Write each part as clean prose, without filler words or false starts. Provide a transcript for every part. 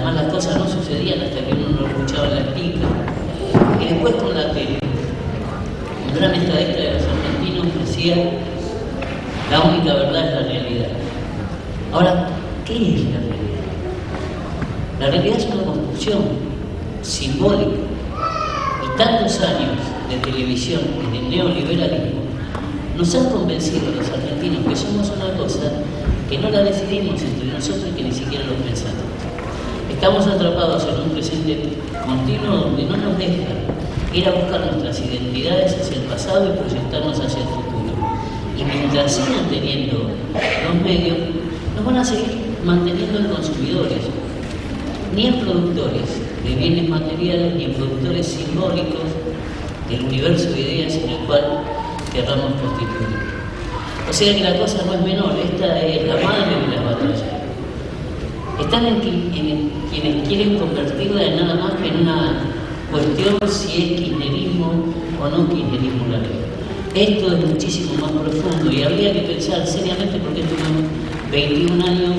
además las cosas no sucedían hasta que uno no escuchaba la pica. Y después con la tele, un gran estadista de los argentinos decía, la única verdad es la realidad. Ahora, ¿qué es la realidad? La realidad es una construcción simbólica. Y tantos años de televisión y de neoliberalismo nos han convencido a los argentinos que somos una cosa que no la decidimos entre nosotros y que ni siquiera lo pensamos. Estamos atrapados en un presente continuo donde no nos deja ir a buscar nuestras identidades hacia el pasado y proyectarnos hacia el futuro. Y mientras sigan teniendo los medios, nos van a seguir manteniendo en consumidores, ni en productores de bienes materiales, ni en productores simbólicos del universo de ideas en el cual querramos constituir. O sea que la cosa no es menor, esta es la madre de las batallas. Están en quienes quieren convertirla en nada más que en una cuestión si es kirchnerismo o no kirchnerismo la ley. Esto es muchísimo más profundo y habría que pensar seriamente porque estuvimos 21 años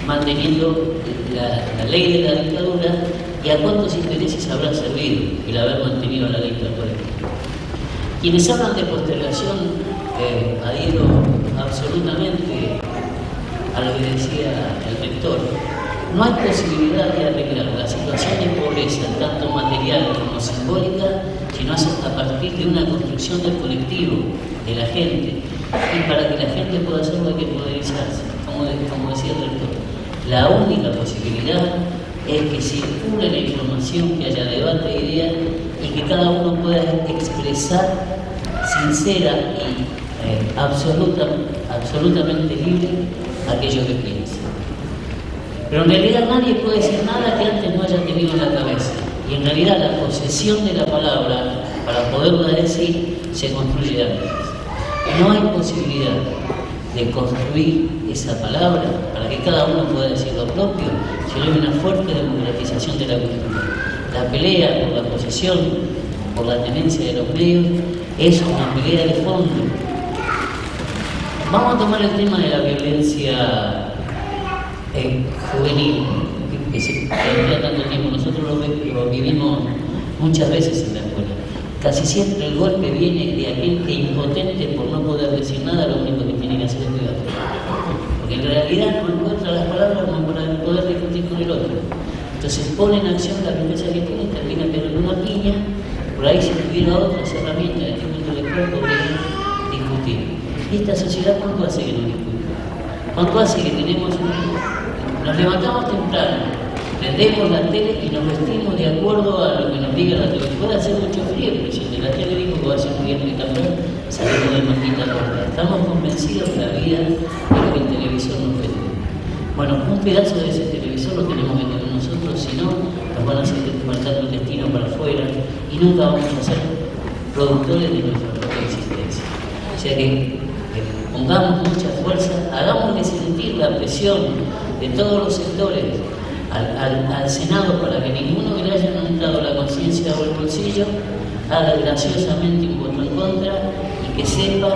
manteniendo la ley de la dictadura y a cuántos intereses habrá servido el haber mantenido la dictadura. Quienes hablan de postergación adhiero absolutamente a lo que decía el rector. No hay posibilidad de arreglar la situación de pobreza, tanto material como simbólica, sino a partir de una construcción del colectivo, de la gente. Y para que la gente pueda hacerlo hay que poderizarse, como decía el rector. La única posibilidad es que circule la información, que haya debate de ideas y que cada uno pueda expresar sincera y absolutamente libre aquello que piensa. Pero en realidad nadie puede decir nada que antes no haya tenido en la cabeza. Y en realidad la posesión de la palabra, para poderla decir, se construye antes. No hay posibilidad de construir esa palabra para que cada uno pueda decir lo propio si no hay una fuerte democratización de la cultura. La pelea por la posesión, por la tenencia de los medios, es una pelea de fondo. Vamos a tomar el tema de la violencia juvenil, que se plantea tanto tiempo. Nosotros lo vivimos muchas veces en la escuela. Casi siempre el golpe viene de aquel que, impotente por no poder decir nada, lo único que tiene que hacer es cuidar. Porque en realidad no encuentra las palabras como para poder discutir con el otro. Entonces pone en acción la violencia que tiene, termina pegando una piña. Por ahí, si tuviera otras herramientas de tipo intelectual, podría discutir. ¿Y esta sociedad cuánto hace que no discute? ¿Cuánto hace que nos levantamos temprano, prendemos la tele y nos vestimos de acuerdo a lo que nos diga la tele? Puede hacer mucho frío, pero si el de la tele dijo que va a ser frío en el campeón, salimos de maldita ropa. Estamos convencidos que la vida es lo que el televisor nos vende. Bueno, un pedazo de ese televisor lo tenemos que tener nosotros, si no, nos van a hacer marcar un destino para afuera y nunca vamos a ser productores de nuestra propia existencia. O sea que pongamos mucha fuerza, hagámosle sentir la presión de todos los sectores al Senado para que ninguno que le haya aumentado la conciencia o el bolsillo haga graciosamente un voto en contra y que sepa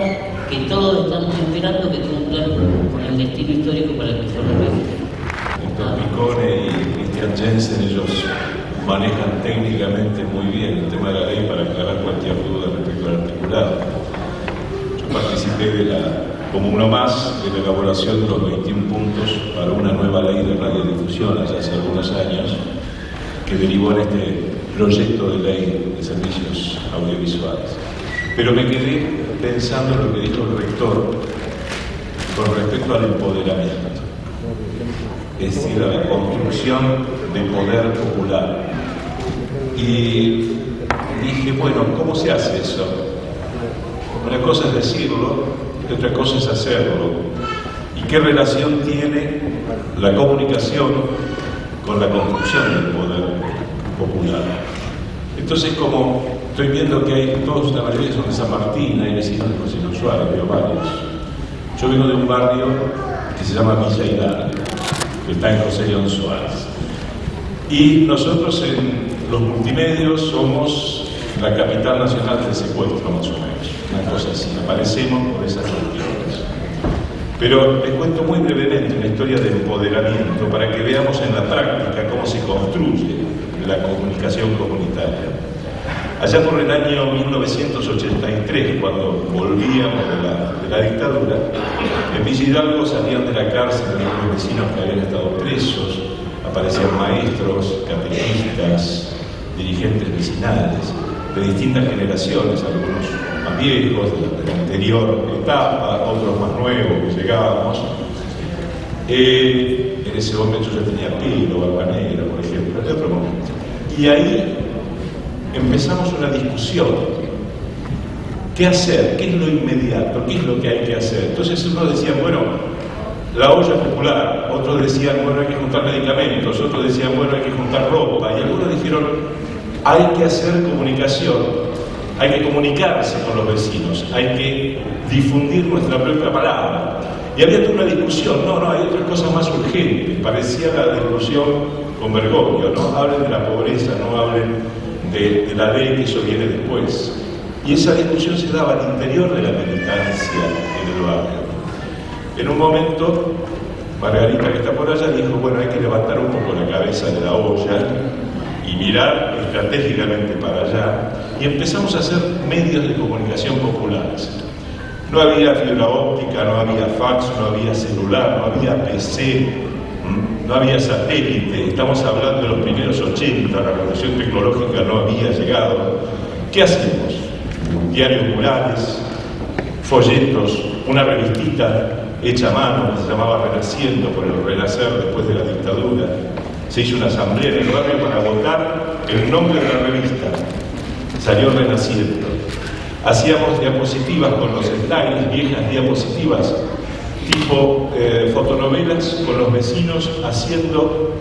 que todos estamos esperando que cumplan con el destino histórico para el que fueron elegidos. Héctor Picone y Cristian Jensen, ellos manejan técnicamente muy bien el tema de la ley para aclarar cualquier duda respecto al articulado. Yo participé como uno más de la elaboración de los 21 puntos para una nueva ley de radiodifusión hace algunos años, que derivó en este proyecto de ley de servicios audiovisuales. Pero me quedé pensando en lo que dijo el rector con respecto al empoderamiento, es decir, a la construcción de poder popular. Y dije, bueno, ¿cómo se hace eso? Una cosa es decirlo y otra cosa es hacerlo. ¿Y qué relación tiene la comunicación con la construcción del poder popular? Entonces, como estoy viendo que hay todos, la mayoría son de San Martín, hay vecinos de José Luis Suárez, veo varios. Yo vengo de un barrio que se llama Villa Hidalgo, que está en José León Suárez. Y nosotros en los multimedios somos la capital nacional del secuestro, más o menos. Una cosa así, aparecemos por esas cuestiones. Pero les cuento muy brevemente una historia de empoderamiento para que veamos en la práctica cómo se construye la comunicación comunitaria. Allá por el año 1983, cuando volvíamos de la dictadura, en Villa Hidalgo salían de la cárcel algunos vecinos que habían estado presos, aparecían maestros, catequistas, dirigentes vecinales de distintas generaciones, algunos más viejos, de la anterior etapa, otros más nuevos que llegábamos. En ese momento yo tenía pelo, barba negra, por ejemplo, en otro momento. Y ahí empezamos una discusión. ¿Qué hacer? ¿Qué es lo inmediato? ¿Qué es lo que hay que hacer? Entonces unos decían, bueno, la olla popular, otros decían, bueno, hay que juntar medicamentos, otros decían, bueno, hay que juntar ropa, y algunos dijeron, hay que hacer comunicación, hay que comunicarse con los vecinos, hay que difundir nuestra propia palabra. Y había toda una discusión, no, hay otras cosas más urgentes, parecía la discusión con Bergoglio, no hablen de la pobreza, no hablen de la ley, que eso viene después. Y esa discusión se daba al interior de la militancia en el barrio. En un momento, Margarita, que está por allá, dijo, bueno, hay que levantar un poco la cabeza de la olla y mirar estratégicamente para allá. Y empezamos a hacer medios de comunicación populares. No había fibra óptica, no había fax, no había celular, no había PC, no había satélite. Estamos hablando de los primeros 80, la revolución tecnológica no había llegado. ¿Qué hacemos? Diarios murales, folletos, una revistita hecha a mano que se llamaba Renaciendo, por el renacer después de la dictadura. Se hizo una asamblea en el barrio para votar el nombre de la revista. Salió Renaciendo. Hacíamos diapositivas con los slides, viejas diapositivas, tipo fotonovelas con los vecinos haciendo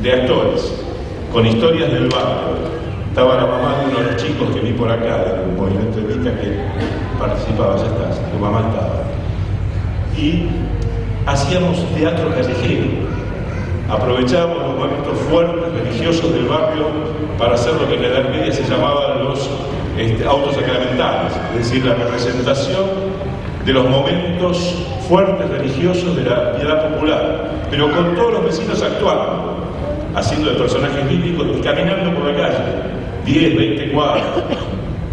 de actores, con historias del barrio. Estaba la mamá de uno de los chicos que vi por acá, del movimiento Evita, que participaba, ya está, tu mamá estaba. Y hacíamos teatro callejero. Aprovechábamos los momentos fuertes, religiosos del barrio, para hacer lo que en la Edad Media se llamaban los autos sacramentales, es decir, la representación de los momentos fuertes religiosos de la piedad popular, pero con todos los vecinos actuando, haciendo de personajes bíblicos y caminando por la calle, 10, 20 cuadras.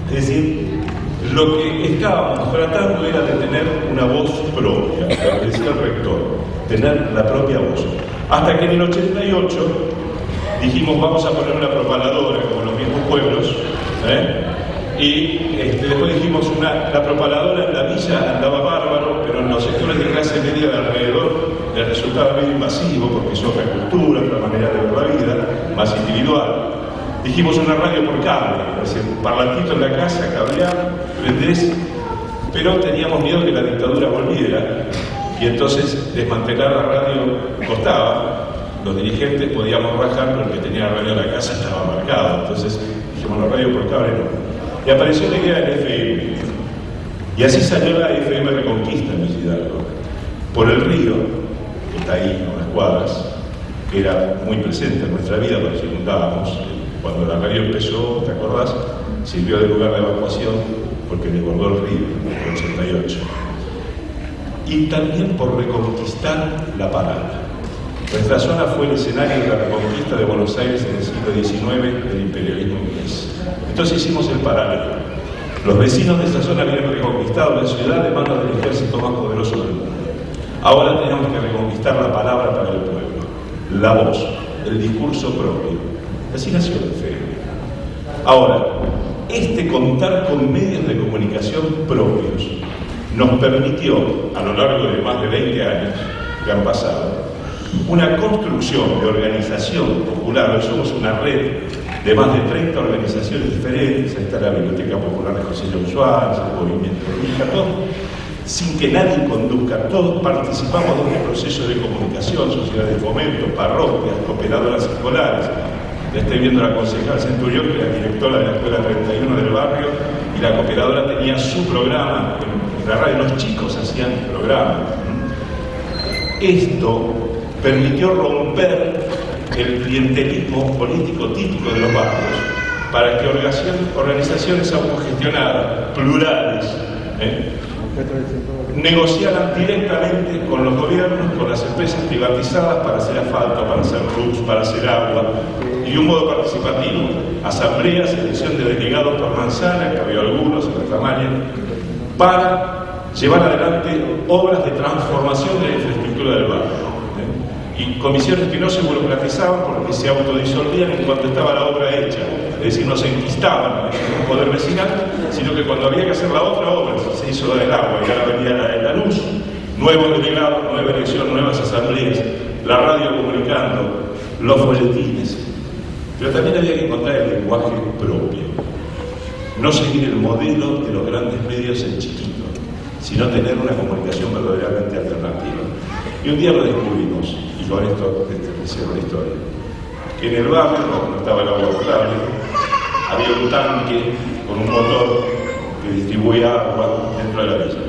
Es decir, lo que estábamos tratando era de tener una voz propia, lo que decía el rector, tener la propia voz. Hasta que en el 88 dijimos, vamos a poner una propaladora, como los mismos pueblos, y después dijimos, la propaladora en la villa andaba bárbaro, pero en los sectores de clase media de alrededor les resultaba medio invasivo, porque es otra cultura, otra manera de ver la vida, más individual. Dijimos una radio por cable, es decir, un parlantito en la casa, cablear, prendés, pero teníamos miedo que la dictadura volviera, y entonces desmantelar la radio costaba. Los dirigentes podíamos bajar, pero el que tenía la radio en la casa estaba marcado, entonces dijimos, la radio por cable no. Y apareció la idea del FM, y así salió la FM Reconquista en Villa Hidalgo, por el río, que está ahí, a unas cuadras, que era muy presente en nuestra vida, porque circundábamos. Cuando la radio empezó, ¿te acordás? Sirvió de lugar de evacuación porque desbordó el río en el 88. Y también por reconquistar la palabra. Nuestra zona fue el escenario de la reconquista de Buenos Aires en el siglo XIX del imperialismo inglés. Entonces hicimos el paralelo. Los vecinos de esta zona habían reconquistado la ciudad de manos del ejército más poderoso del mundo. Ahora tenemos que reconquistar la palabra para el pueblo, la voz, el discurso propio. Así nació el FM. Ahora, contar con medios de comunicación propios nos permitió, a lo largo de más de 20 años que han pasado, una construcción de organización popular. Hoy somos una red de más de 30 organizaciones diferentes. Ahí está la Biblioteca Popular de José John Suárez, el Movimiento Evita, todo, sin que nadie conduzca. Todos participamos de un proceso de comunicación, sociedades de fomento, parroquias, cooperadoras escolares. Ya estoy viendo a la concejal Centurión, que era directora de la Escuela 31 del barrio, y la cooperadora tenía su programa en la radio. Los chicos hacían programas. Esto permitió romper el clientelismo político típico de los barrios para que organizaciones autogestionadas, plurales, negociaran directamente con los gobiernos, con las empresas privatizadas para hacer asfalto, para hacer luz, para hacer agua, y de un modo participativo. Asambleas, elección de delegados por manzana, que había algunos en la tamaña, para llevar adelante obras de transformación de la infraestructura del barrio. Y comisiones que no se burocratizaban porque se autodisolvían en cuanto estaba la obra hecha. Es decir, no se enquistaban en el poder vecinal, sino que cuando había que hacer la otra obra, se hizo la del agua y ahora venía la luz, nuevos delegados, nueva elección, nuevas asambleas, la radio comunicando, los folletines. Pero también había que encontrar el lenguaje propio. No seguir el modelo de los grandes medios en chiquito, sino tener una comunicación verdaderamente alternativa. Y un día lo descubrimos, y con esto cierro la historia. En el barrio no estaba el agua potable, había un tanque con un motor que distribuía agua dentro de la villa.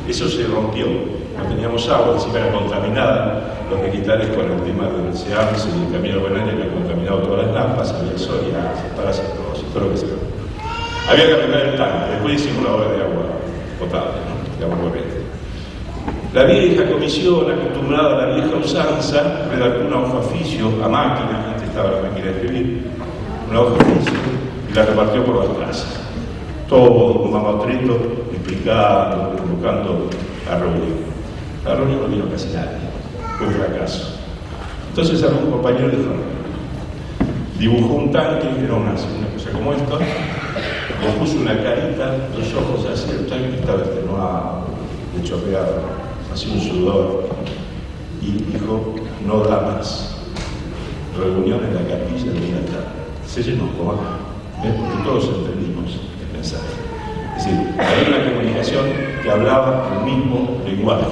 Eso se rompió, no teníamos agua, encima era contaminada. Los militares con el tema del SEAMS y el Camino Buenaña que han contaminado todas las lampas, había psoriasis, parásitos, todo lo que sea. Había que arreglar el tanque, después hicimos una obra de agua potable, ¿no? De agua corriente. La vieja comisión, acostumbrada a la vieja usanza, redactó una hoja oficio a máquina, antes estaba la máquina de escribir, una hoja oficio, y la repartió por las plazas. Todo un mamotreto, explicando, convocando a reunión. La reunión no vino casi nadie, fue un fracaso. Entonces algún compañero dijo, dibujó un tanque, era una cosa como esta, le puso una carita, dos ojos así, el tanque estaba extenuado, le chorreaba, hacía un sudor, y dijo, no da más. Reunión en la capilla de una tarde. Se llenó, como acá, porque todos entendimos el mensaje. Es decir, había una comunicación que hablaba el mismo lenguaje.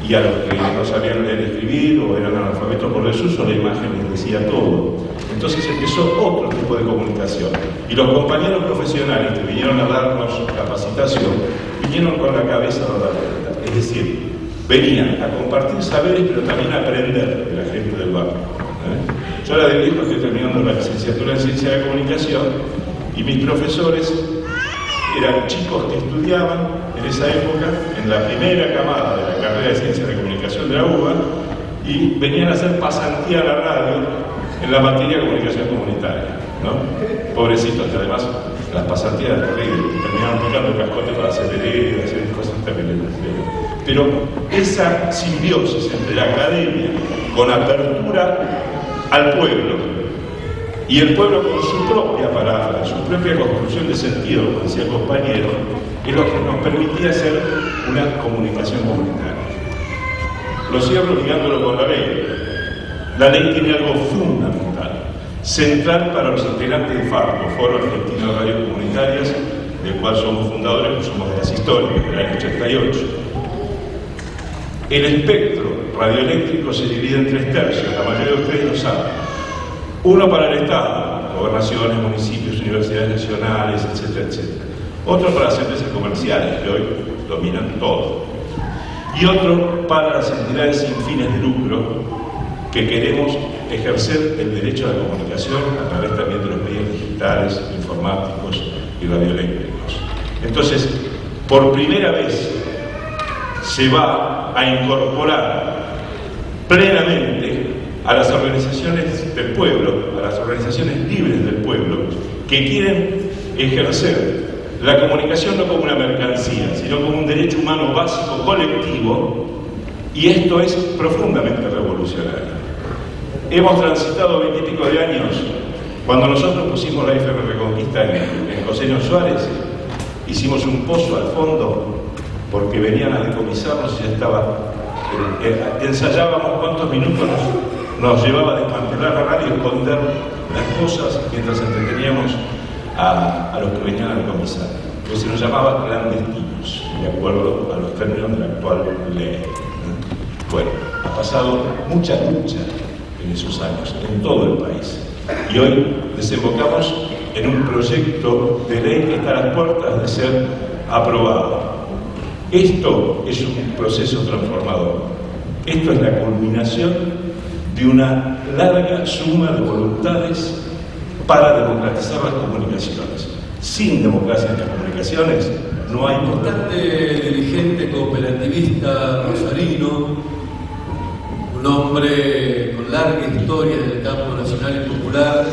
Y a los que no sabían leer y escribir o eran analfabetos por desuso, la imagen les decía todo. Entonces empezó otro tipo de comunicación. Y los compañeros profesionales que vinieron a darnos capacitación, vinieron con la cabeza dada vuelta. Es decir, venían a compartir saberes, pero también a aprender de la gente del barrio. Yo ahora de viejo estoy terminando la licenciatura en Ciencia de la Comunicación y mis profesores eran chicos que estudiaban en esa época en la primera camada de la carrera de Ciencia de Comunicación de la UBA y venían a hacer pasantía a la radio en la materia de comunicación comunitaria, ¿no? Pobrecitos, que además las pasantías eran terribles, terminaban picando cascote para hacer heredas, hacer cosas terribles. Pero esa simbiosis entre la academia con apertura al pueblo y el pueblo con su propia palabra, su propia construcción de sentido, como decía el compañero, es lo que nos permitía hacer una comunicación comunitaria. Lo cierro ligándolo con la ley. La ley tiene algo fundamental, central para los integrantes de FARCO, Foro Argentino de Radios Comunitarias, del cual somos fundadores, pues somos de las históricas, del año 88. El espectro radioeléctrico se divide en 3 tercios, la mayoría de ustedes lo saben. Uno para el Estado, gobernaciones, municipios, universidades nacionales, etcétera, etcétera. Otro para las empresas comerciales, que hoy dominan todo. Y otro para las entidades sin fines de lucro, que queremos ejercer el derecho a la comunicación a través también de los medios digitales, informáticos y radioeléctricos. Entonces, por primera vez se va a incorporar plenamente a las organizaciones del pueblo, a las organizaciones libres del pueblo, que quieren ejercer la comunicación no como una mercancía, sino como un derecho humano básico colectivo, y esto es profundamente revolucionario. Hemos transitado 20 y pico de años. Cuando nosotros pusimos la FM Reconquista en José León Suárez, hicimos un pozo al fondo porque venían a decomisarnos y ya estaba. Ensayábamos cuántos minutos nos llevaba a desmantelar la radio y esconder las cosas mientras entreteníamos a los que venían a decomisar. Pues se nos llamaba clandestinos, de acuerdo a los términos de la actual ley. Bueno, ha pasado mucha lucha en esos años, en todo el país. Y hoy desembocamos en un proyecto de ley que está a las puertas de ser aprobado. Esto es un proceso transformador. Esto es la culminación de una larga suma de voluntades para democratizar las comunicaciones. Sin democracia en las comunicaciones no hay importante dirigente cooperativista rosarino, un hombre con larga historia en el campo nacional y popular.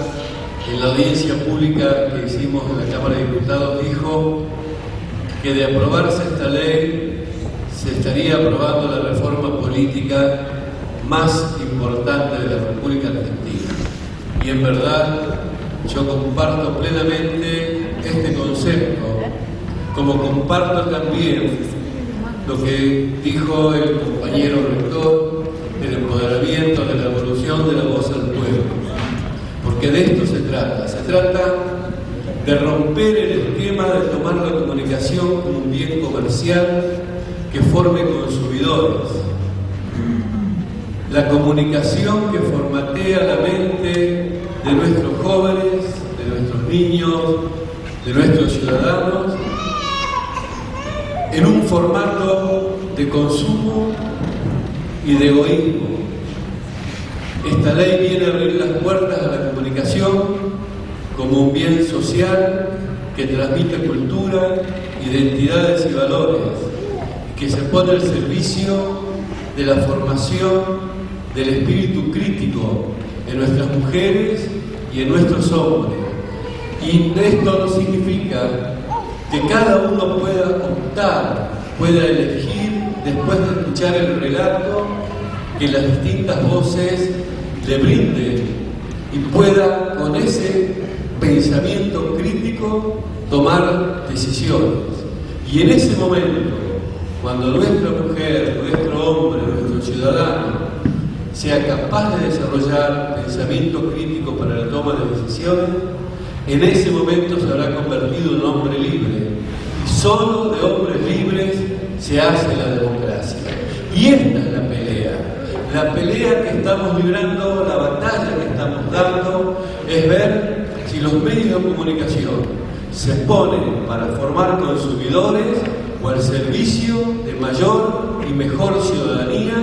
En la audiencia pública que hicimos en la Cámara de Diputados dijo que de aprobarse esta ley se estaría aprobando la reforma política más importante de la República Argentina. Y en verdad yo comparto plenamente este concepto, como comparto también lo que dijo el compañero rector del empoderamiento, de la evolución de la voz al pueblo. Porque de esto se trata de romper el esquema de tomar la comunicación como un bien comercial que forme consumidores. La comunicación que formatea la mente de nuestros jóvenes, de nuestros niños, de nuestros ciudadanos, en un formato de consumo y de egoísmo. Esta ley viene a abrir las puertas a la comunicación como un bien social que transmite cultura, identidades y valores, que se pone al servicio de la formación del espíritu crítico en nuestras mujeres y en nuestros hombres. Y esto no significa que cada uno pueda optar, pueda elegir después de escuchar el relato que las distintas voces le brinden y pueda con ese pensamiento crítico tomar decisiones. Y en ese momento, cuando nuestra mujer, nuestro hombre, nuestro ciudadano sea capaz de desarrollar pensamiento crítico para la toma de decisiones, en ese momento se habrá convertido en un hombre libre. Y solo de hombres libres se hace la democracia. Y esta es la pelea que estamos librando, la batalla que estamos dando, es ver si los medios de comunicación se ponen para formar consumidores o al servicio de mayor y mejor ciudadanía,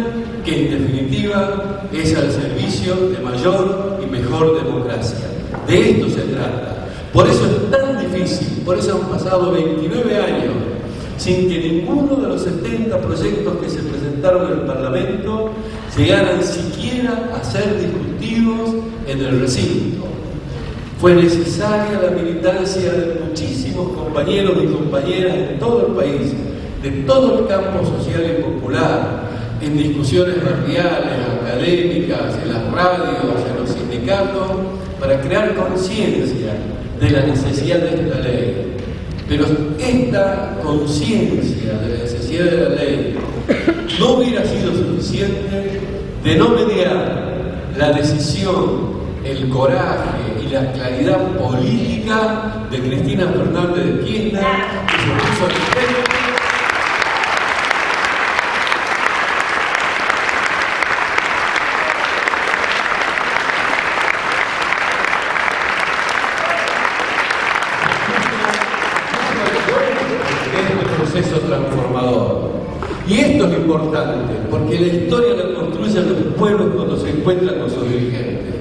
que en definitiva es al servicio de mayor y mejor democracia. De esto se trata. Por eso es tan difícil, por eso han pasado 29 años sin que ninguno de los 70 proyectos que se presentaron en el Parlamento llegaran siquiera a ser discutidos en el recinto. Fue necesaria la militancia de muchísimos compañeros y compañeras de todo el país, de todo el campo social y popular, en discusiones barriales, académicas, en las radios, en los sindicatos, para crear conciencia de la necesidad de esta ley. Pero esta conciencia de la necesidad de la ley no hubiera sido suficiente de no mediar la decisión, el coraje y la claridad política de Cristina Fernández de Kirchner, que se puso al frente transformador. Y esto es importante, porque la historia la construyen los pueblos cuando se encuentran con sus dirigentes.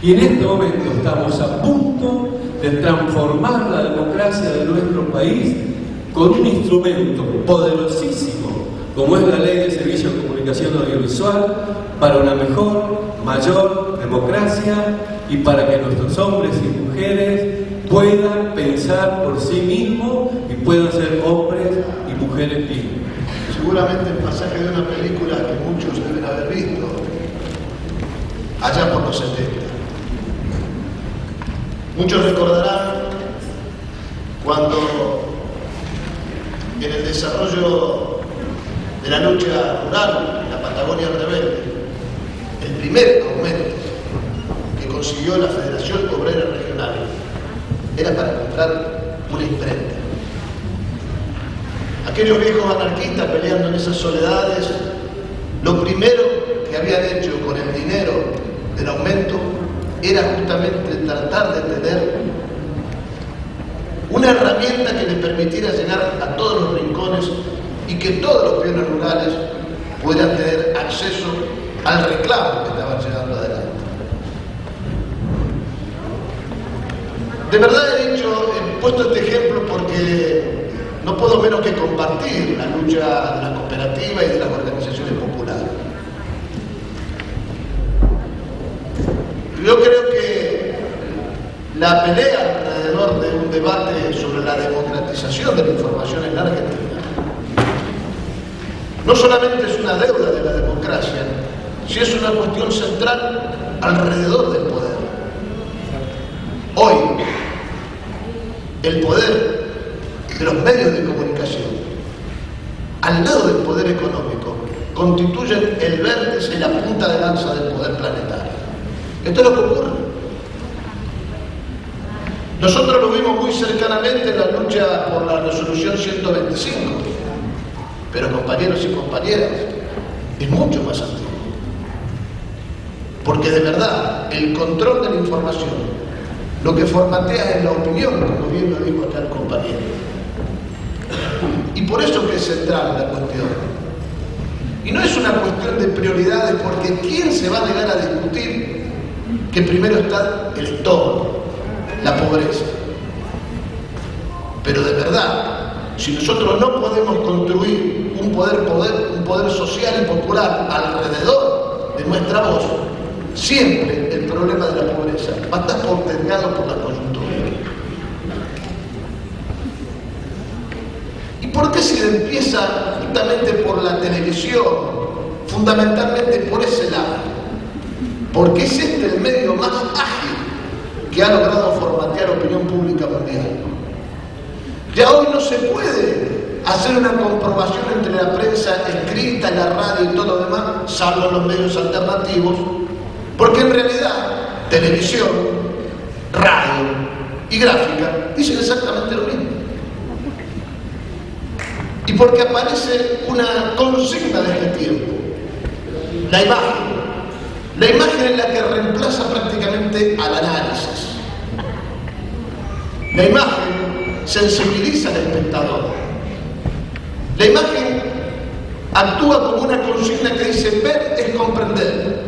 Y en este momento estamos a punto de transformar la democracia de nuestro país con un instrumento poderosísimo, como es la Ley de Servicios de Comunicación Audiovisual, para una mejor, mayor democracia y para que nuestros hombres y mujeres puedan pensar por sí mismos y puedan ser hombres y mujeres libres. Seguramente el pasaje de una película que muchos deben haber visto allá por los 70. Muchos recordarán cuando en el desarrollo de la lucha rural en la Patagonia rebelde, el primer aumento que consiguió la Federación Obrera Regional era para comprar una imprenta. Aquellos viejos anarquistas peleando en esas soledades, lo primero que habían hecho con el dinero del aumento era justamente tratar de tener una herramienta que les permitiera llegar a todos los rincones y que todos los peones rurales pudieran tener acceso al reclamo que estaban llevando adelante. De verdad he puesto este ejemplo porque no puedo menos que compartir la lucha de la cooperativa y de las organizaciones populares. Yo creo que la pelea alrededor de un debate sobre la democratización de la información en la Argentina no solamente es una deuda de la democracia, sino es una cuestión central alrededor del poder. Hoy, el poder de los medios de comunicación, al lado del poder económico, constituyen el vértice y la punta de lanza del poder planetario. Esto es lo que ocurre. Nosotros lo vimos muy cercanamente en la lucha por la resolución 125, pero compañeros y compañeras, es mucho más antiguo. Porque de verdad, el control de la información, lo que formatea es la opinión, como bien lo dijo acá el compañero. Y por eso que es central la cuestión. Y no es una cuestión de prioridades, porque ¿quién se va a negar a discutir que primero está el estómago, la pobreza? Pero de verdad, si nosotros no podemos construir un poder social y popular alrededor de nuestra voz, siempre el problema de la pobreza va a estar postergado por la coyuntura. ¿Y por qué se empieza justamente por la televisión? Fundamentalmente por ese lado. Porque es este el medio más ágil que ha logrado formatear opinión pública mundial. Ya hoy no se puede hacer una comprobación entre la prensa escrita, la radio y todo lo demás, salvo los medios alternativos, porque en realidad televisión, radio y gráfica dicen exactamente lo mismo. Y porque aparece una consigna de este tiempo, la imagen es la que reemplaza prácticamente al análisis. La imagen sensibiliza al espectador. La imagen actúa como una consigna que dice ver es comprender,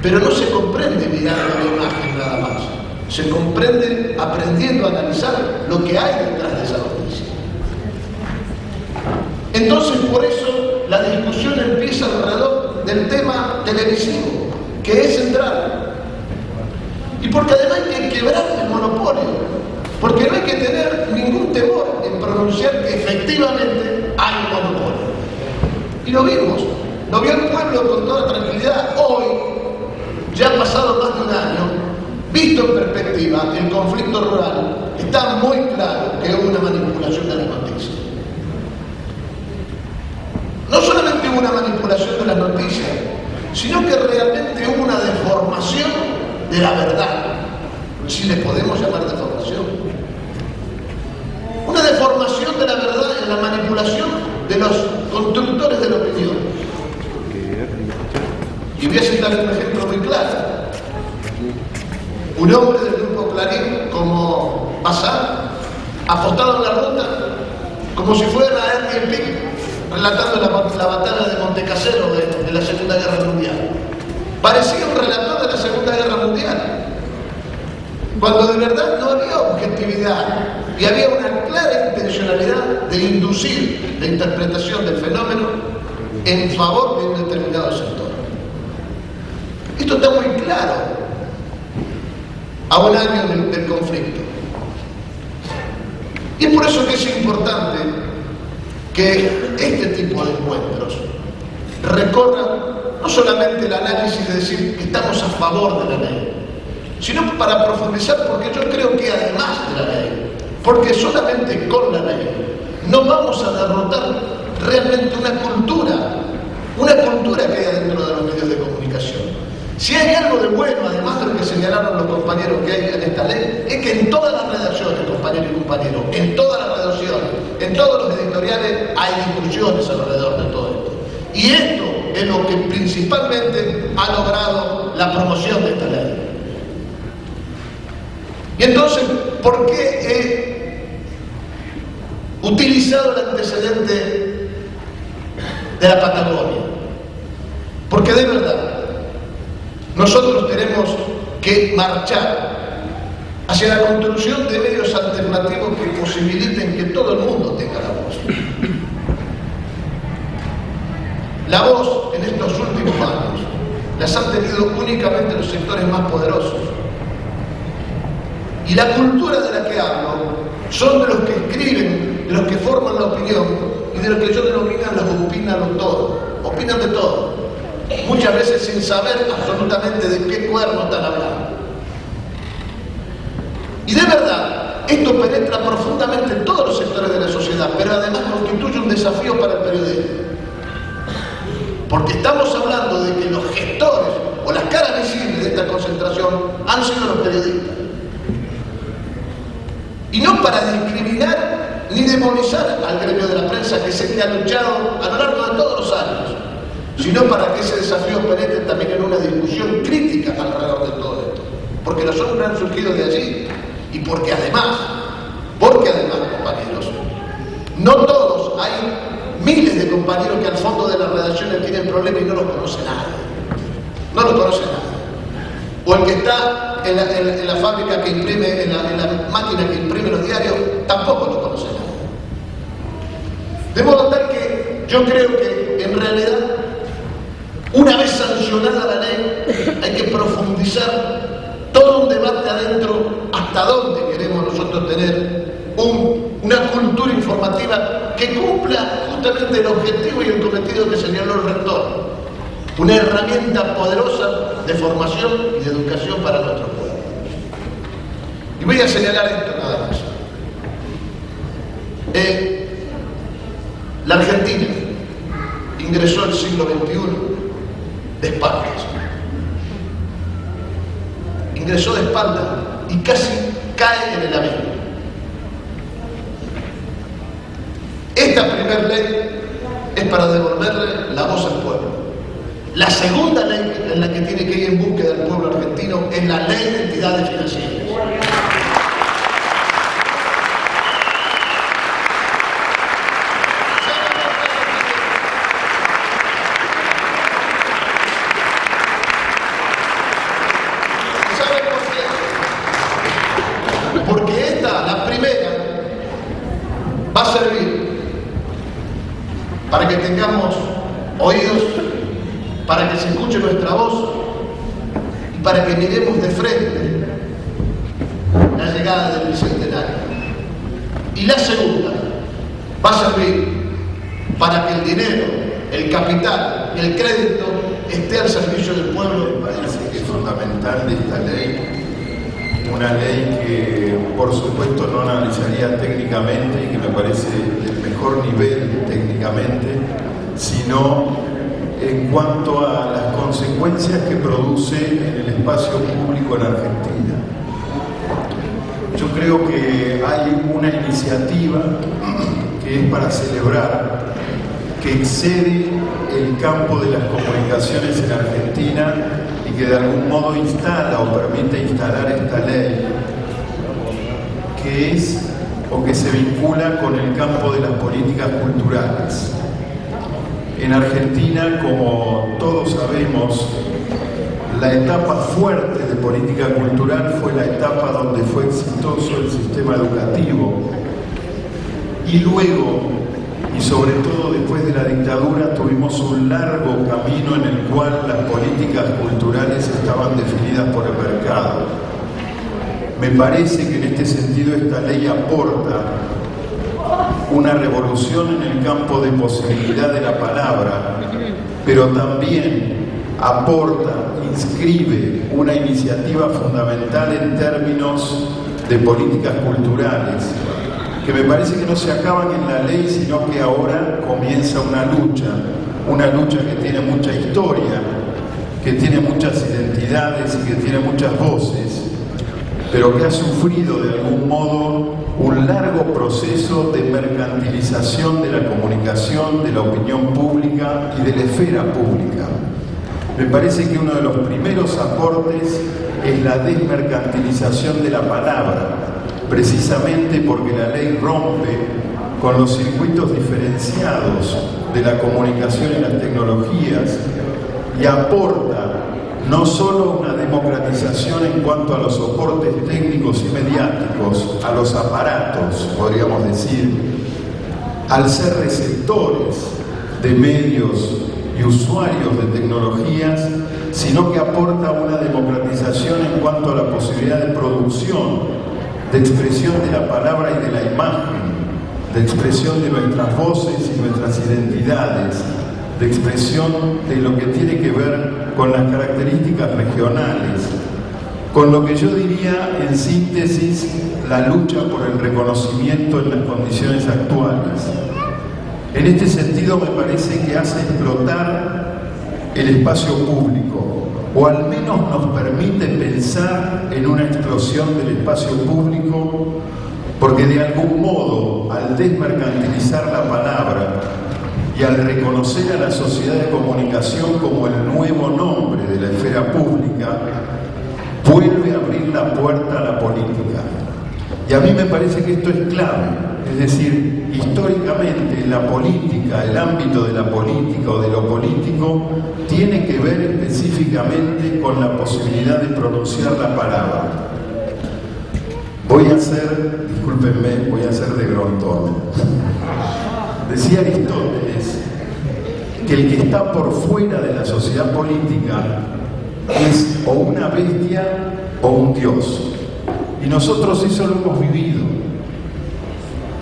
pero no se comprende mirando la imagen nada más, se comprende aprendiendo a analizar lo que hay detrás de esa noticia. Entonces por eso la discusión empieza alrededor del tema televisivo, que es central, y porque además hay que quebrar el monopolio, porque no hay que tener ningún temor en pronunciar que efectivamente hay un monopolio. Y lo vimos, lo vio el pueblo con toda tranquilidad. Hoy, ya ha pasado más de un año, visto en perspectiva, el conflicto rural, está muy claro que hubo una manipulación de las noticias. No solamente hubo una manipulación de las noticias, sino que realmente hubo una deformación de la verdad, si le podemos llamar deformación. Una deformación de la verdad en la manipulación de los constructores de la opinión. Y voy a citar un ejemplo muy claro. Un hombre del grupo Clarín, como Bazán, apostado en la ruta, como si fuera Ernie Pick, relatando la batalla de Montecasero de la Segunda Guerra Mundial. Parecía un relator de la Segunda Guerra Mundial, cuando de verdad no había objetividad y había una clara intencionalidad de inducir la interpretación del fenómeno en favor de un determinado sector. Esto está muy claro a un año del conflicto. Y es por eso que es importante que este tipo de encuentros recorran no solamente el análisis de decir que estamos a favor de la ley, sino para profundizar, porque yo creo que además de la ley, porque solamente con la ley no vamos a derrotar realmente una cultura que hay dentro de los medios de comunicación. Si hay algo de bueno, además de lo que señalaron los compañeros que hay en esta ley, es que en todas las redacciones, compañeros y compañeros, en todas las redacciones, en todos los editoriales, hay discusiones alrededor de todo esto. Y esto es lo que principalmente ha logrado la promoción de esta ley. Y entonces, ¿por qué he utilizado el antecedente de la Patagonia? Porque de verdad, nosotros tenemos que marchar hacia la construcción de medios alternativos que posibiliten que todo el mundo tenga la voz. La voz en estos últimos años las han tenido únicamente los sectores más poderosos. Y la cultura de la que hablo son de los que escriben, de los que forman la opinión y de los que yo denomino los opinaron todo. Opinan de todo. Muchas veces sin saber absolutamente de qué cuerno están hablando. Y de verdad, esto penetra profundamente en todos los sectores de la sociedad, pero además constituye un desafío para el periodismo. Porque estamos hablando de que los gestores o las caras visibles de esta concentración han sido los periodistas. Y no para discriminar ni demonizar al gremio de la prensa que sé que ha luchado a lo largo de todos los años, sino para que ese desafío penetre también en una discusión crítica alrededor de todo esto. Porque los hombres han surgido de allí y porque además, compañeros, no todos, hay miles de compañeros que al fondo de las redacciones tienen problemas y no los conoce nadie. No los conoce nadie. O el que está en la fábrica que imprime, en la máquina que imprime los diarios, tampoco lo conoce nadie. De modo tal que yo creo que en realidad, una vez sancionada la ley, hay que profundizar todo un debate adentro hasta dónde queremos nosotros tener una cultura informativa que cumpla justamente el objetivo y el cometido que señaló el rector. Una herramienta poderosa de formación y de educación para nuestro pueblo. Y voy a señalar esto nada más. La Argentina ingresó al siglo XXI de espaldas. Ingresó de espaldas y casi cae en el abismo. Esta primera ley es para devolverle la voz al pueblo. La segunda ley en la que tiene que ir en búsqueda del pueblo argentino es la ley de entidades financieras. ¿Saben por qué? Porque esta, la primera, va a servir para que tengamos oídos, para que se escuche nuestra voz y para que miremos de frente la llegada del bicentenario. Y la segunda va a servir para que el dinero, el capital, el crédito esté al servicio del pueblo. Me parece que es fundamental de esta ley, una ley que por supuesto no analizaría técnicamente y que me parece del mejor nivel técnicamente, sino en cuanto a las consecuencias que produce en el espacio público en Argentina. Yo creo que hay una iniciativa que es para celebrar, que excede el campo de las comunicaciones en Argentina y que de algún modo instala o permite instalar esta ley, que es o que se vincula con el campo de las políticas culturales. En Argentina, como todos sabemos, la etapa fuerte de política cultural fue la etapa donde fue exitoso el sistema educativo. Y luego, y sobre todo después de la dictadura, tuvimos un largo camino en el cual las políticas culturales estaban definidas por el mercado. Me parece que en este sentido esta ley aporta una revolución en el campo de posibilidad de la palabra, pero también aporta, inscribe una iniciativa fundamental en términos de políticas culturales, que me parece que no se acaban en la ley, sino que ahora comienza una lucha que tiene mucha historia, que tiene muchas identidades y que tiene muchas voces, pero que ha sufrido de algún modo un largo proceso de mercantilización de la comunicación, de la opinión pública y de la esfera pública. Me parece que uno de los primeros aportes es la desmercantilización de la palabra, precisamente porque la ley rompe con los circuitos diferenciados de la comunicación y las tecnologías y aporta no solo una democratización en cuanto a los soportes técnicos y mediáticos, a los aparatos, podríamos decir, al ser receptores de medios y usuarios de tecnologías, sino que aporta una democratización en cuanto a la posibilidad de producción, de expresión de la palabra y de la imagen, de expresión de nuestras voces y nuestras identidades, de expresión de lo que tiene que ver con las características regionales, con lo que yo diría en síntesis la lucha por el reconocimiento en las condiciones actuales. En este sentido me parece que hace explotar el espacio público, o al menos nos permite pensar en una explosión del espacio público, porque de algún modo, al desmercantilizar la palabra y al reconocer a la sociedad de comunicación como el nuevo nombre de la esfera pública, vuelve a abrir la puerta a la política. Y a mí me parece que esto es clave, es decir, históricamente la política, el ámbito de la política o de lo político, tiene que ver específicamente con la posibilidad de pronunciar la palabra. Discúlpenme, voy a hacer de Grontón. Decía Aristóteles que el que está por fuera de la sociedad política es o una bestia o un dios. Y nosotros eso lo hemos vivido.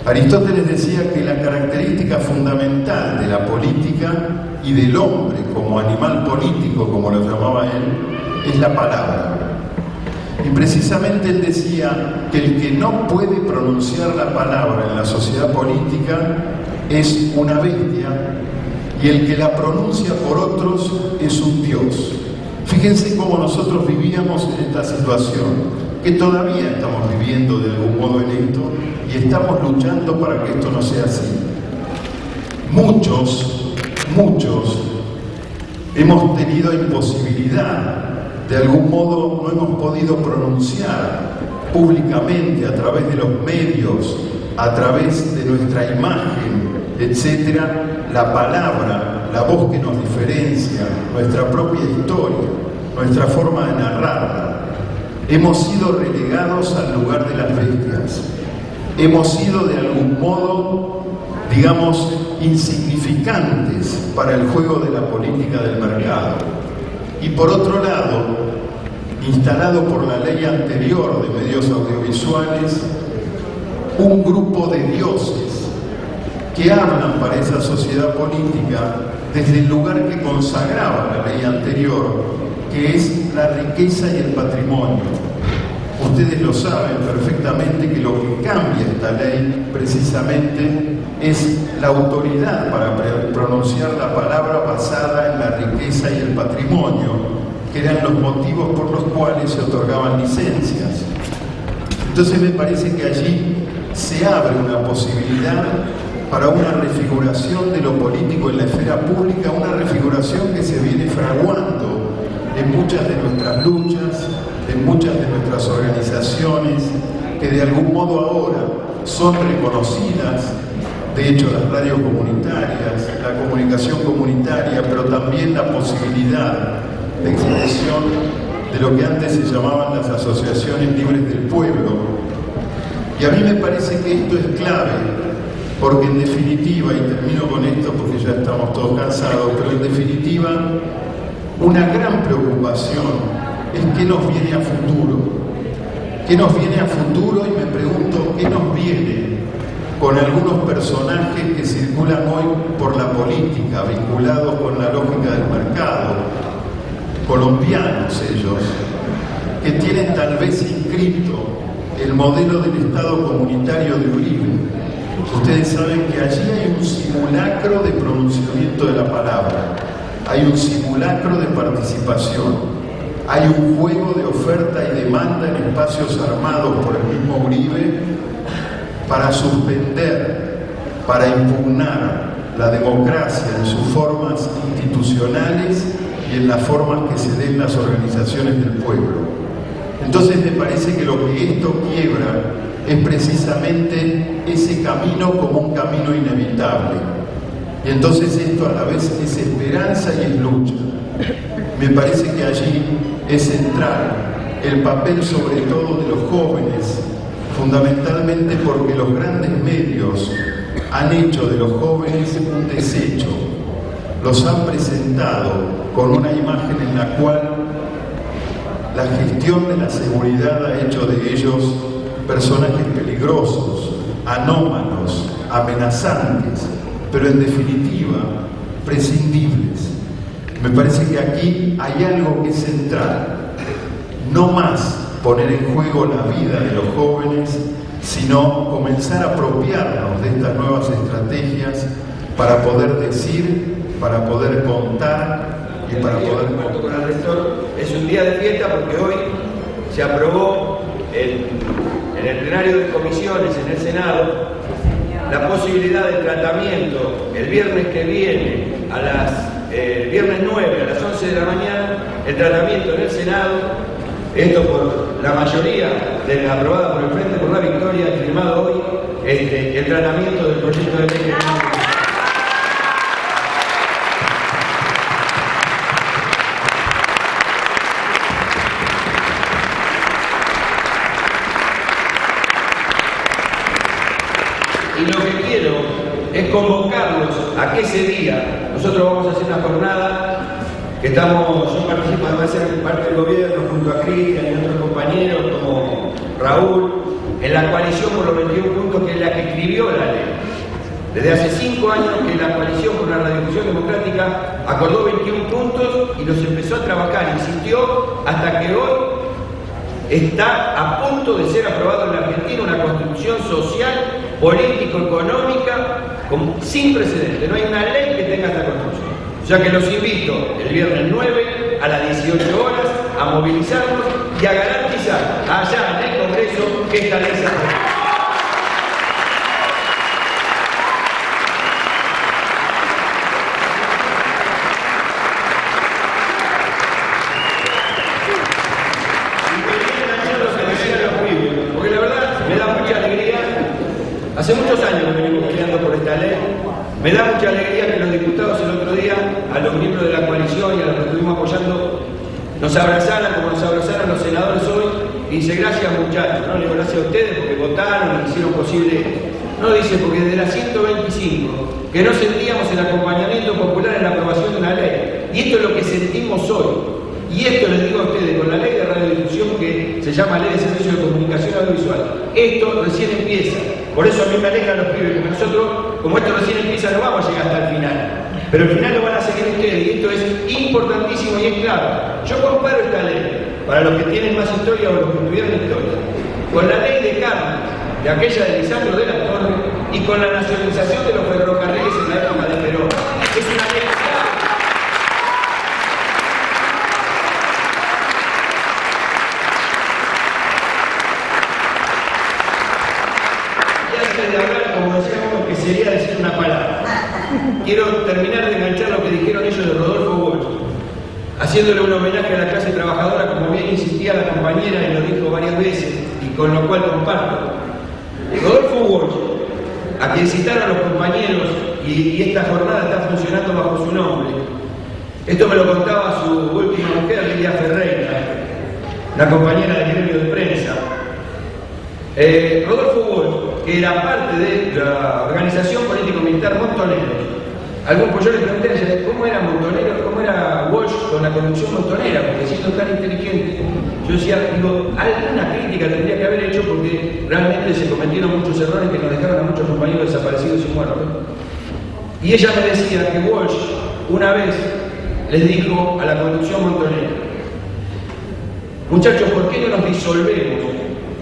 Aristóteles decía que la característica fundamental de la política y del hombre como animal político, como lo llamaba él, es la palabra. Y precisamente él decía que el que no puede pronunciar la palabra en la sociedad política es una bestia, y el que la pronuncia por otros es un dios. Fíjense cómo nosotros vivíamos en esta situación, que todavía estamos viviendo de algún modo en esto, y estamos luchando para que esto no sea así. Muchos hemos tenido imposibilidad, de algún modo no hemos podido pronunciar públicamente a través de los medios, a través de nuestra imagen, etcétera, la palabra, la voz que nos diferencia, nuestra propia historia, nuestra forma de narrarla. Hemos sido relegados al lugar de las bestias. Hemos sido de algún modo, digamos, insignificantes para el juego de la política del mercado. Y por otro lado, instalado por la ley anterior de medios audiovisuales, un grupo de dioses que hablan para esa sociedad política desde el lugar que consagraba la ley anterior, que es la riqueza y el patrimonio. Ustedes lo saben perfectamente que lo que cambia esta ley precisamente es la autoridad para pronunciar la palabra basada en la riqueza y el patrimonio, que eran los motivos por los cuales se otorgaban licencias. Entonces me parece que allí se abre una posibilidad para una refiguración de lo político en la esfera pública, una refiguración que se viene fraguando en muchas de nuestras luchas, en muchas de nuestras organizaciones, que de algún modo ahora son reconocidas, de hecho las radios comunitarias, la comunicación comunitaria, pero también la posibilidad de expresión de lo que antes se llamaban las asociaciones libres del pueblo. Y a mí me parece que esto es clave, porque en definitiva, y termino con esto porque ya estamos todos cansados, pero en definitiva, una gran preocupación es qué nos viene a futuro. ¿Qué nos viene a futuro? Y me pregunto, ¿qué nos viene con algunos personajes que circulan hoy por la política, vinculados con la lógica del mercado, colombianos ellos, que tienen tal vez inscrito el modelo del Estado comunitario de Uribe? Ustedes saben que allí hay un simulacro de pronunciamiento de la palabra, hay un simulacro de participación, hay un juego de oferta y demanda en espacios armados por el mismo Uribe para suspender, para impugnar la democracia en sus formas institucionales y en las formas que se den las organizaciones del pueblo. Entonces me parece que lo que esto quiebra es precisamente ese camino como un camino inevitable. Y entonces esto a la vez es esperanza y es lucha. Me parece que allí es central el papel sobre todo de los jóvenes, fundamentalmente porque los grandes medios han hecho de los jóvenes un desecho. los han presentado con una imagen en la cual la gestión de la seguridad ha hecho de ellos personajes peligrosos, anómalos, amenazantes, pero en definitiva prescindibles. Me parece que aquí hay algo que es central, no más poner en juego la vida de los jóvenes, sino comenzar a apropiarnos de estas nuevas estrategias para poder decir, para poder contar y para poder con el rector. Es un día de fiesta porque hoy se aprobó en el plenario de comisiones en el Senado la posibilidad de tratamiento el viernes que viene el viernes 9 a las 11 de la mañana, el tratamiento en el Senado, esto por la mayoría aprobada por el Frente por la Victoria, firmado hoy, el tratamiento del proyecto de ley. Y lo que quiero es convocarlos a que ese día, nosotros vamos a hacer una jornada que yo participo además de ser parte del gobierno junto a Cristian y otros compañeros como Raúl, en la coalición por los 21 puntos, que es la que escribió la ley. Desde hace 5 años que la coalición por la radiodifusión democrática acordó 21 puntos y los empezó a trabajar, insistió hasta que hoy está a punto de ser aprobado en la Argentina una construcción social, político-económica sin precedentes. No hay una ley que tenga esta construcción. O sea que los invito el viernes 9 a las 18 horas a movilizarnos y a garantizar allá en el Congreso que esta ley se apruebe. Porque la verdad me da mucha alegría. Hace muchos años que venimos peleando por esta ley. Me da mucha alegría que los diputados el otro día, a los miembros de la coalición y a los que estuvimos apoyando, nos abrazaran como nos abrazaron los senadores hoy. Y dice, gracias muchachos, no le digo gracias a ustedes porque votaron y hicieron posible esto. No, dice, porque desde la 125, que no sentíamos el acompañamiento popular en la aprobación de una ley. Y esto es lo que sentimos hoy. Y esto les digo a ustedes, con la ley de radiodifusión que se llama Ley de Servicios de Comunicación Audiovisual, esto recién empieza. Por eso a mí me alegra los pibes, porque nosotros, como esto recién empieza, no vamos a llegar hasta el final. Pero al final lo van a seguir ustedes, y esto es importantísimo y es clave. Yo comparo esta ley, para los que tienen más historia o los que tuvieron historia, con la ley de carne, de aquella de Lisandro de la Torre, y con la nacionalización de los ferrocarriles en la época de Perón. Es una ley clave. De hablar, como decíamos, que sería decir una palabra. Quiero terminar de enganchar lo que dijeron ellos de Rodolfo Walsh, haciéndole un homenaje a la clase trabajadora, como bien insistía la compañera y lo dijo varias veces, y con lo cual comparto. Rodolfo Walsh, a quien citaron los compañeros, y esta jornada está funcionando bajo su nombre. Esto me lo contaba su última mujer, Lidia Ferreira, la compañera del gremio de prensa. Rodolfo Walsh, que era parte de la organización político-militar Montoneros. Yo le pregunté cómo era Montonero, cómo era Walsh con la conducción montonera, porque siendo tan inteligente, yo decía, alguna crítica tendría que haber hecho porque realmente se cometieron muchos errores que nos dejaron a muchos compañeros desaparecidos y muertos. Y ella me decía que Walsh una vez les dijo a la conducción montonera, muchachos, ¿por qué no nos disolvemos?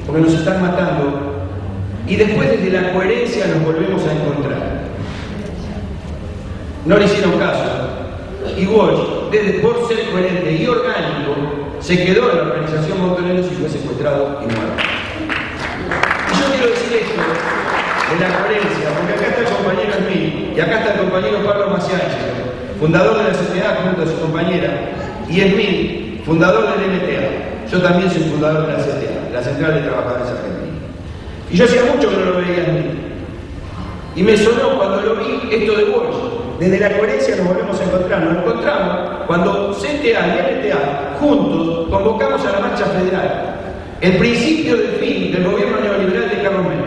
Porque nos están matando, y después desde la coherencia nos volvemos a encontrar. No le hicieron caso, y Walsh, por ser coherente y orgánico, se quedó en la organización Montoneros y fue secuestrado y muerto. Y yo quiero decir esto de la coherencia, porque acá está el compañero Esmil, y acá está el compañero Pablo Maciache, fundador de la sociedad junto a su compañera, y Esmil, fundador del MTA. Yo también soy fundador de la CTA, la Central de Trabajadores Argentinos. Y yo hacía mucho que no lo veía en mí. Y me sonó cuando lo vi esto de Walsh. Desde la coherencia nos volvemos a encontrar. Nos encontramos cuando CTA y MTA juntos convocamos a la marcha federal. El principio del fin del gobierno neoliberal de Carlos Menem.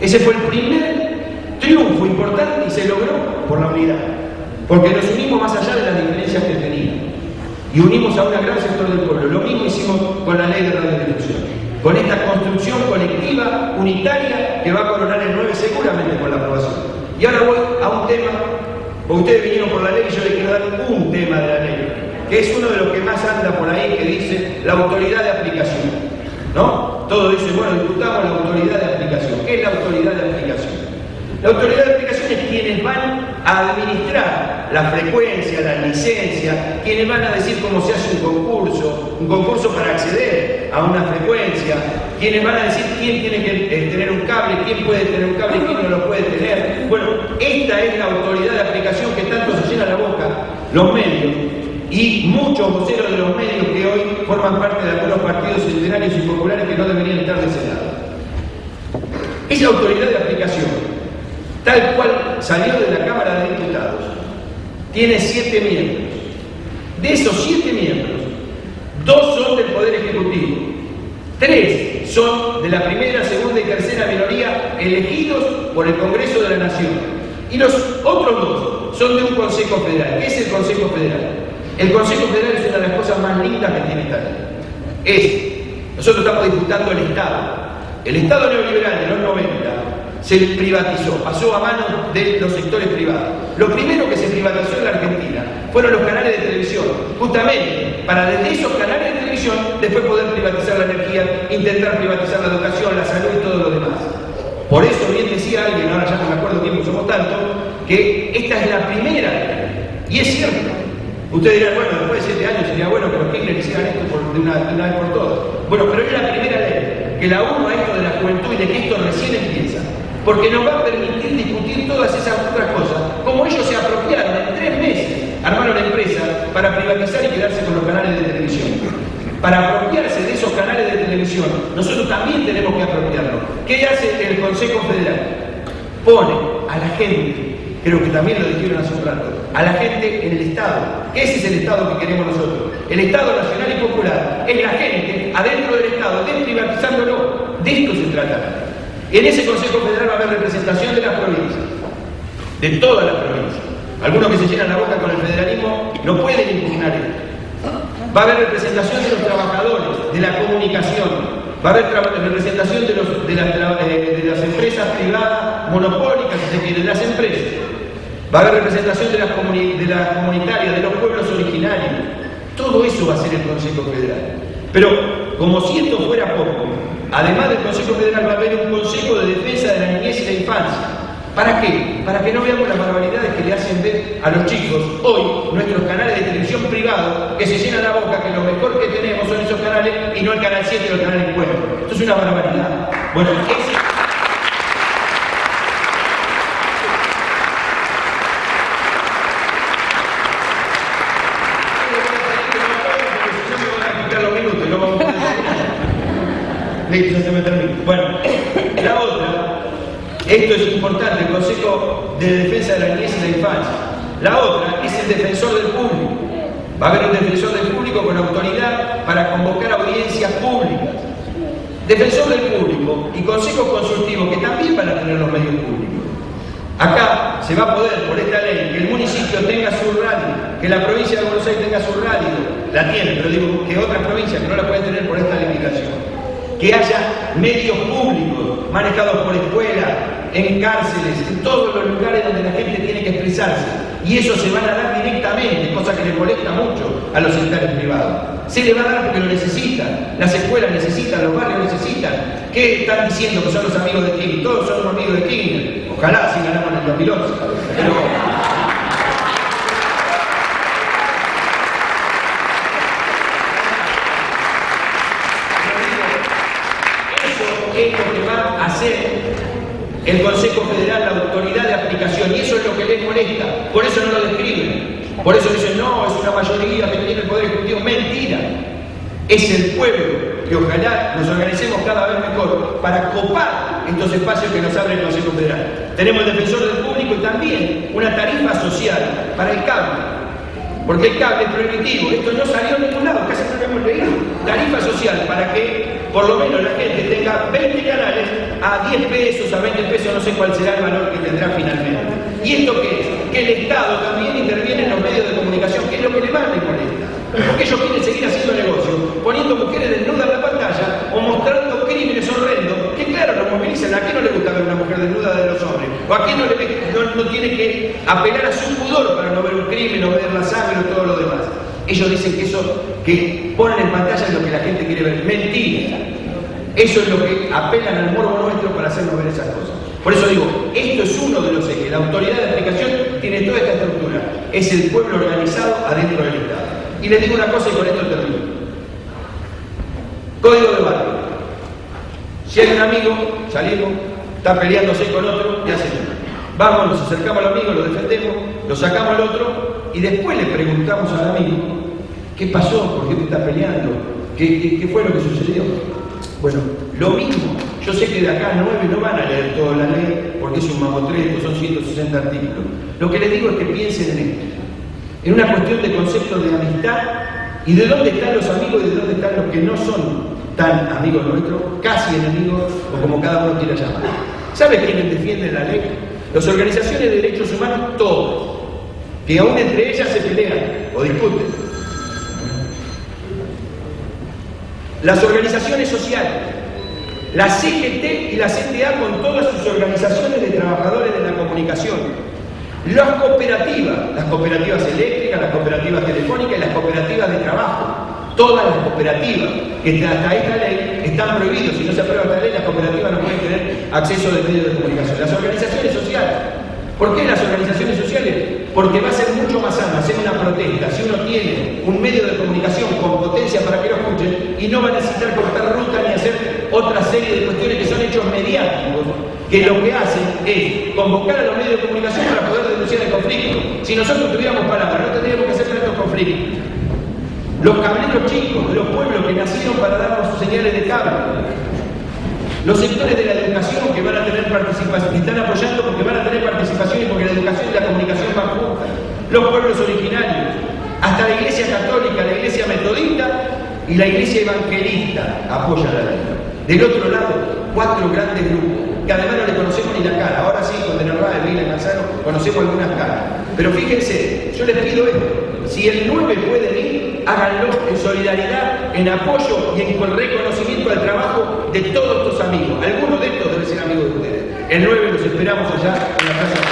Ese fue el primer triunfo importante y se logró por la unidad. porque nos unimos más allá de las diferencias que teníamos y unimos a un gran sector del pueblo. Lo mismo hicimos con la ley de radiodifusión, con esta construcción colectiva, unitaria, que va a coronar el 9 seguramente con la aprobación. Y ahora voy a un tema, porque ustedes vinieron por la ley y yo les quiero dar un tema de la ley, que es uno de los que más anda por ahí, que dice la autoridad de aplicación, ¿no? Todo dice, bueno, discutamos la autoridad de aplicación. ¿Qué es la autoridad de aplicación? La autoridad de aplicación es quienes van a administrar la frecuencia, la licencia, quienes van a decir cómo se hace un concurso para acceder a una frecuencia, quienes van a decir quién tiene que tener un cable, quién puede tener un cable y quién no lo puede tener. Bueno, esta es la autoridad de aplicación que tanto se llena la boca los medios y muchos voceros de los medios que hoy forman parte de algunos partidos centenarios y populares que no deberían estar de ese lado. Esa autoridad de aplicación, tal cual salió de la Cámara de Diputados, tiene 7 miembros. De esos 7 miembros, 2 son del Poder Ejecutivo, 3 son de la primera, segunda y tercera minoría elegidos por el Congreso de la Nación. Y los otros 2 son de un Consejo Federal. ¿Qué es el Consejo Federal? El Consejo Federal es una de las cosas más lindas que tiene Italia. Nosotros estamos disputando el Estado. El Estado neoliberal de los 90 se privatizó, pasó a manos de los sectores privados. Lo primero que se privatizó en la Argentina fueron los canales de televisión, justamente para desde esos canales de televisión después poder privatizar la energía, intentar privatizar la educación, la salud y todo lo demás. Por eso bien decía alguien, ahora ya no me acuerdo tiempo somos tanto, que esta es la primera ley. Y es cierto. Ustedes dirán, bueno, después de 7 años sería bueno que los Kirchner hicieran esto de una vez por todas. Bueno, pero es la primera ley que la uno a esto de la juventud y de que esto recién empieza. Porque nos va a permitir discutir todas esas otras cosas, como ellos se apropiaron en 3 meses, armaron la empresa para privatizar y quedarse con los canales de televisión. Para apropiarse de esos canales de televisión, nosotros también tenemos que apropiarnos. ¿Qué hace el Consejo Federal? Pone a la gente, creo que también lo dijeron hace un rato, a la gente en el Estado. Ese es el Estado que queremos nosotros. El Estado nacional y popular es la gente adentro del Estado, desprivatizándolo. De esto se trata. En ese Consejo Federal va a haber representación de las provincias, de todas las provincias. Algunos que se llenan la boca con el federalismo no pueden impugnar esto. Va a haber representación de los trabajadores, de la comunicación, va a haber representación de las empresas privadas monopólicas, si se quiere, de las empresas. Va a haber representación de las comunitarias, de los pueblos originarios. Todo eso va a ser el Consejo Federal. Pero, como si esto fuera poco, además del Consejo Federal va a haber un Consejo de Defensa de la Niñez y la Infancia. ¿Para qué? Para que no veamos las barbaridades que le hacen ver a los chicos hoy nuestros canales de televisión privados, que se llenan la boca que lo mejor que tenemos son esos canales y no el Canal 7 o el Canal Encuentro. Esto es una barbaridad. Bueno, bueno, la otra, esto es importante, el Consejo de Defensa de la Niñez y la Infancia. La otra es el defensor del público. Va a haber un defensor del público con autoridad para convocar audiencias públicas. Defensor del público y consejos consultivos que también van a tener los medios públicos. Acá se va a poder, por esta ley, que el municipio tenga su radio, que la provincia de Buenos Aires tenga su radio, la tiene, pero digo que otras provincias que no la pueden tener por esta legislación. Que haya medios públicos manejados por escuelas, en cárceles, en todos los lugares donde la gente tiene que expresarse. Y eso se van a dar directamente, cosa que les molesta mucho a los sectores privados. Se le va a dar porque lo necesitan, las escuelas necesitan, los barrios necesitan. ¿Qué están diciendo que son los amigos de Kirchner? Todos son los amigos de Kirchner. Ojalá si ganamos en el 2011. Pero es lo que va a hacer el Consejo Federal, la autoridad de aplicación, y eso es lo que les molesta, por eso no lo describen, por eso dicen, no, es una mayoría que tiene el Poder Ejecutivo. Mentira, es el pueblo, que ojalá nos organicemos cada vez mejor para copar estos espacios que nos abre el Consejo Federal. Tenemos el defensor del público y también una tarifa social para el cable. Porque el cable es prohibitivo, esto no salió de ningún lado, casi no lo hemos leído. Tarifa social para que por lo menos la gente tenga 20 canales a 10 pesos, a 20 pesos, no sé cuál será el valor que tendrá finalmente. ¿Y esto qué es? que el Estado también interviene en los medios de comunicación, que es lo que le más le molesta. Porque ellos quieren seguir haciendo negocio, poniendo mujeres desnudas en la pantalla o mostrando crímenes horrendos, que claro, nos movilizan. ¿A quién no le gusta ver una mujer desnuda de los hombres? ¿O a quién no tiene que apelar a su pudor para no ver un crimen, o ver la sangre o todo lo demás? Ellos dicen que eso que ponen en pantalla es lo que la gente quiere ver. Mentira. Eso es lo que apelan al morbo nuestro para hacernos ver esas cosas. Por eso digo, esto es uno de los ejes. La autoridad de aplicación tiene toda esta estructura. Es el pueblo organizado adentro del Estado. Y les digo una cosa y con esto termino. Código de barrio. Si hay un amigo, salimos, está peleándose con otro, ¿qué hacemos? Vamos, nos acercamos al amigo, lo defendemos, lo sacamos al otro y después le preguntamos al amigo, ¿qué pasó? ¿Por qué te estás peleando? ¿Qué fue lo que sucedió? Bueno, lo mismo. Yo sé que de acá 9 no van a leer toda la ley porque es un mamotreto, son 160 artículos. Lo que les digo es que piensen en esto. En una cuestión de concepto de amistad y de dónde están los amigos y de dónde están los que no son tan amigos nuestros, casi enemigos o como cada uno quiera llamar. ¿Sabe quiénes defienden la ley? Las organizaciones de derechos humanos, todas, que aún entre ellas se pelean o discuten. Las organizaciones sociales, la CGT y la CTA con todas sus organizaciones de trabajadores de la comunicación, las cooperativas eléctricas, las cooperativas telefónicas y las cooperativas de trabajo. Todas las cooperativas que hasta esta ley están prohibidas. Si no se aprueba esta ley, las cooperativas no pueden tener acceso de medios de comunicación. Las organizaciones sociales. ¿Por qué las organizaciones sociales? Porque va a ser mucho más sano hacer una protesta si uno tiene un medio de comunicación con potencia para que lo escuchen y no va a necesitar cortar ruta ni hacer otra serie de cuestiones que son hechos mediáticos, que lo que hacen es convocar a los medios de comunicación para poder denunciar el conflicto. Si nosotros tuviéramos palabras, no tendríamos que hacer tantos conflictos. Los cableros chicos de los pueblos que nacieron para darnos sus señales de cable. Los sectores de la educación que van a tener participación, que están apoyando porque van a tener participación y porque la educación y la comunicación van juntas. Los pueblos originarios, hasta la Iglesia Católica, la Iglesia Metodista y la Iglesia Evangelista apoyan la ley. Del otro lado, 4 grandes grupos, que además no le conocemos ni la cara. Ahora sí, con Denarvá, Vila y Manzano, conocemos algunas caras. Pero fíjense, yo les pido esto, si el 9 pueden ir, háganlo en solidaridad, en apoyo y en reconocimiento al trabajo de todos estos amigos. Algunos de estos deben ser amigos de ustedes. El 9 los esperamos allá en la Plaza.